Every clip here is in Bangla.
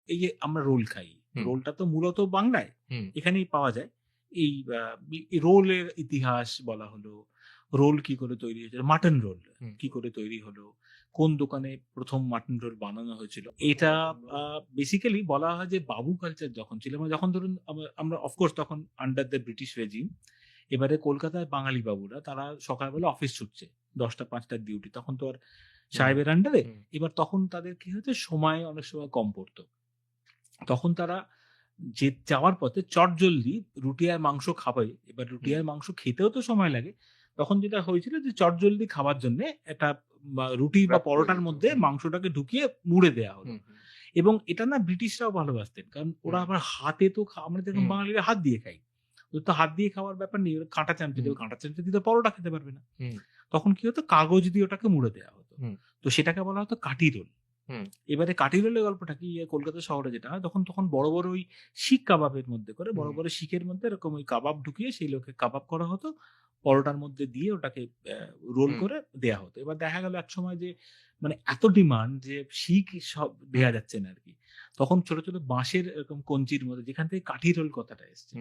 এই যে আমরা রোল খাই, রোলটা তো মূলত বাংলায় এখানেই পাওয়া যায়। এই রোলের ইতিহাস বলা হলো, রোল কি করে তৈরি হয়েছিল, মাটন রোল কি করে তৈরি হলো, কোন দোকানে প্রথম মাটন রোল বানানো হয়েছিল, এটা বেসিক্যালি বলা হয় যে বাবু কালচার যখন ছিল, মানে যখন ধরুন আমরা অফকোর্স তখন আন্ডার দ্য ব্রিটিশ রেজিম, এবারে কলকাতায় বাঙালি বাবুরা তারা সকালবেলা অফিস ছুটছে, 10টা-5টার ডিউটি, তখন তো আর সাহেবের আন্ডারে, এবার তখন তাদের কি হচ্ছে, সময় অনেক সময় কম পড়তো, তখন তারা যে যাওয়ার পথে চটজলদি রুটি আর মাংস খাবে। এবার রুটি আর মাংস খেতেও তো সময় লাগে। তখন যেটা হয়েছিল যে চটজলদি খাবার জন্যে একটা রুটি বা পরোটার মধ্যে মাংসটাকে ঢুকিয়ে মুড়ে দেয়া হলো। এবং এটা না ব্রিটিশরাও ভালোবাসতেন। কারণ ওরা আবার হাতে তো আমরা যেরকম বাঙালিরা হাত দিয়ে খাই। ওদের তো হাত দিয়ে খাওয়ার ব্যাপার নেই। ওরা কাঁটা চামচে দেবে, কাঁটা চামচে দিয়ে তো পরোটা খেতে পারবে না। তখন কি হতো, কাগজ দিয়ে ওটাকে মুড়ে দেয়া হতো। তো সেটাকে বলা হতো কাঠি রোল। এবারে কাঠি রোলের গল্পটা কি, কলকাতা শহরে যেটা হয়, তখন বড় বড় ওই শিক কাবাবের মধ্যে করে, বড় বড় শিকের মধ্যে এরকম ওই কাবাব ঢুকিয়ে সেই লোকে কাবাব করা হতো, পরোটার মধ্যে দিয়ে ওটাকে রোল করে দেয়া হতো। এবার দেখা গেল এক সময় যে মানে এত ডিমান্ড যে শিক সব দেয়া যাচ্ছে না আরকি। তখন ছোট ছোট বাঁশের এরকম কঞ্চির মধ্যে, যেখান থেকে কাঠি রোল কথাটা এসছে,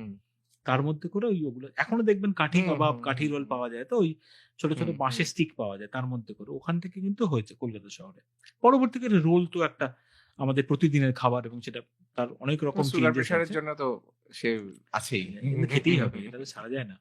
তার মধ্যে করে ওগুলো এখনো দেখবেন কাঠি কাবাব, কাঠি রোল পাওয়া যায়। তো ওই ছোট ছোট বাঁশের স্টিক পাওয়া যায়, তার মধ্যে করে ওখান থেকে কিন্তু হয়েছে কলকাতা শহরে। পরবর্তীকালে রোল তো একটা আমাদের প্রতিদিনের খাবার, এবং সেটা তার অনেক রকম সুগার চেঞ্জেস প্রেশারের হয়েছে। জন্য তো সে আছেই। খেতেই হবে, এটা তো ছাড়া যায় না।